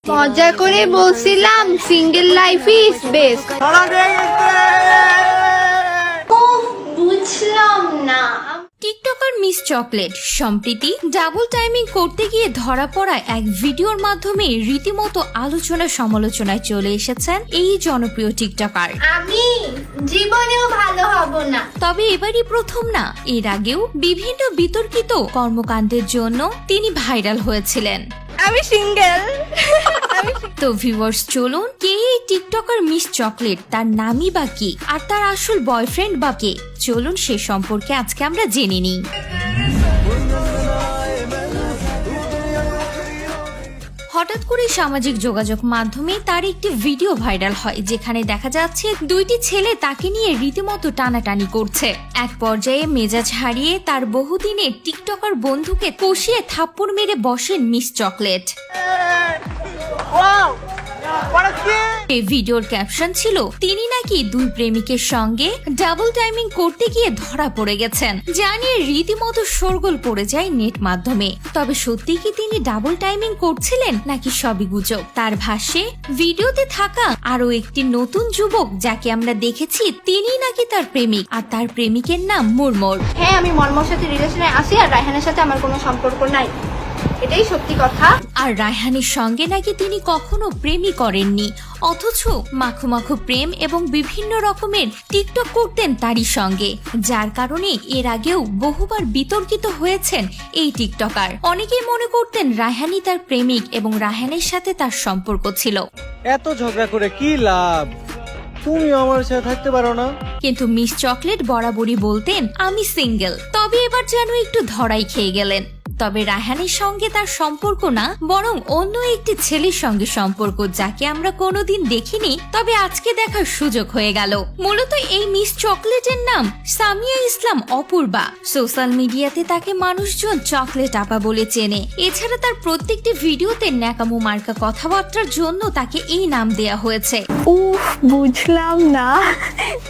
মজা করে বলছিলাম সিঙ্গেল লাইফ ইজ বেস্ট। বুঝলাম না। টিকটকার মিস চকলেট সম্প্রতি ডাবল টাইমিং করতে গিয়ে ধরা পড়া এক ভিডিওর মাধ্যমে রীতিমতো আলোচনা সমালোচনায় চলে এসেছেন এই জনপ্রিয় টিকটকার। আমি জীবনেও ভালো হব না। তবে এবারই প্রথম না, এর আগেও বিভিন্ন বিতর্কিত কর্মকাণ্ডের জন্য তিনি ভাইরাল হয়েছিলেন। আমি সিঙ্গেল। তো ভিউয়ার্স, চলুন কে এই টিকটকার মিস চকলেট, তার নামই বা কি, আর তার আসল বয়ফ্রেন্ড বা কে, চলুন সে সম্পর্কে আজকে আমরা জেনে নিই। হঠাৎ করে সামাজিক যোগাযোগ মাধ্যমে তার একটি ভিডিও ভাইরাল হয়, যেখানে দেখা যাচ্ছে দুইটি ছেলে তাকে নিয়ে রীতিমতো টানাটানি করছে। এক পর্যায়ে মেজাজ হারিয়ে তার বহুদিনের টিকটকার বন্ধুকে কষিয়ে থাপ্পড় মেরে বসেন মিস চকলেট। এই ভিডিওর ক্যাপশন ছিল, তিনি নাকি দুই প্রেমিকের সঙ্গে ডাবল টাইমিং করতে গিয়ে ধরা পড়ে গেছেন, যা নিয়ে রীতিমতো শোরগোল পড়ে যায় নেট মাধ্যমে। তবে সত্যি কি তিনি ডাবল টাইমিং করছিলেন নাকি সবই গুজব? তার ভাষ্যে ভিডিওতে থাকা আরো একটি নতুন যুবক যাকে আমরা দেখেছি, তিনি নাকি তার প্রেমিক, আর তার প্রেমিকের নাম মুরমুর। হ্যাঁ, আমি মর্মর সাথে রিলেশনে আছি আর রায়হানের সাথে আমার কোনো সম্পর্ক নাই, এটাই সত্যি কথা। আর রায়হানের সঙ্গে নাকি তিনি কখনো প্রেমই করেননি, অথচ মাখো মাখো প্রেম এবং বিভিন্ন রকমের টিকটক করতেন তারই সঙ্গে, যার কারণে এর আগেও বহুবার বিতর্কিত হয়েছেন এই টিকটকার। অনেকেই মনে করতেন রায়হানই তার প্রেমিক এবং রায়হানের সাথে তার সম্পর্ক ছিল। এত ঝগড়া করে কি লাভ, তুমি আমার সাথে থাকতে পারো না? কিন্তু মিস চকলেট বরাবরই বলতেন আমি সিঙ্গেল। তবে এবার যেন একটু ধরাই খেয়ে গেলেন। তবে রায়হানের সঙ্গে তার সম্পর্ক না, বরং অন্য একটি ছেলের সঙ্গে সম্পর্ক, যাকে আমরা কোনোদিন দেখিনি, তবে আজকে দেখার সুযোগ হয়ে গেল। মূলত এই মিস চকলেটের নাম সামিয়া ইসলাম অপূর্বা। সোশ্যাল মিডিয়াতে তাকে মানুষজন চকলেট আপা বলে চেনে। এছাড়া তার প্রত্যেকটি ভিডিওতে ন্যাকামো মার্কা কথাবার্তার জন্য তাকে এই নাম দেয়া হয়েছে। বুঝলাম না।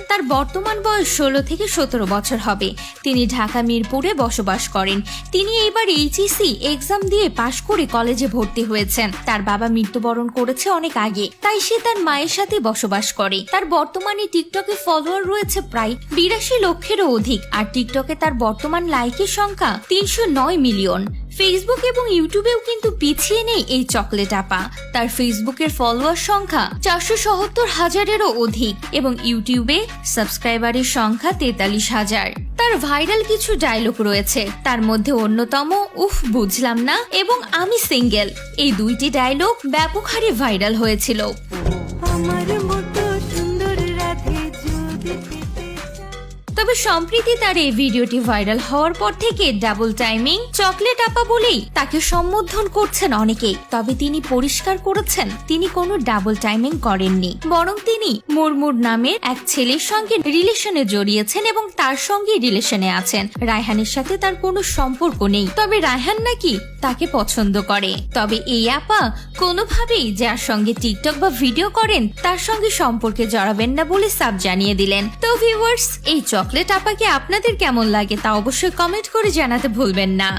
তার বর্তমান বয়স 16 থেকে 17 বছর হবে। তিনি ঢাকা মিরপুরে বসবাস করেন। তিনি এবার এইচএসসি এক্সাম দিয়ে পাশ করে কলেজে ভর্তি হয়েছেন। তার বাবা মৃত্যুবরণ করেছে অনেক আগে, তাই সে তার মায়ের সাথে বসবাস করে। তার বর্তমানে টিকটকে ফলোয়ার রয়েছে প্রায় 82 লক্ষেরও অধিক, আর টিকটকে তার বর্তমান লাইকের সংখ্যা 309 মিলিয়ন। ফেসবুক এবং ইউটিউবেও কিন্তু পিছিয়ে নেই এই চকলেট আপা। তার ফেসবুকের ফলোয়ার সংখ্যা 477,000-এরও অধিক এবং ইউটিউবে সাবস্ক্রাইবারের সংখ্যা 43,000। তার ভাইরাল কিছু ডায়লগ রয়েছে, তার মধ্যে অন্যতম উফ বুঝলাম না এবং আমি সিঙ্গেল, এই দুইটি ডায়লগ ব্যাপক হারে ভাইরাল হয়েছিল। তবে সম্প্রতি তার এই ভিডিওটি ভাইরাল হওয়ার পর থেকে ডাবল টাইমিং চকলেট আপা বলেই তাকে সম্বোধন করছেন অনেকেই। তবে তিনি পরিষ্কার করেছেন তিনি কোনো ডাবল টাইমিং করেননি, বরং তিনি মুরমুর নামের এক ছেলের সঙ্গে রিলেশনে জড়িয়েছেন এবং তার সঙ্গে রিলেশনে আছেন। রায়হানের সাথে তার কোনো সম্পর্ক নেই, তবে রায়হান নাকি তাকে পছন্দ করে। তবে এই আপা কোনোভাবেই যার সঙ্গে টিকটক বা ভিডিও করেন তার সঙ্গে সম্পর্কে জড়াবেন না বলে সাফ জানিয়ে দিলেন। তো ভিউয়ার্স, এই চকলেট আপাকে আপনাদের কেমন লাগে তা অবশ্যই কমেন্ট করে জানাতে ভুলবেন না।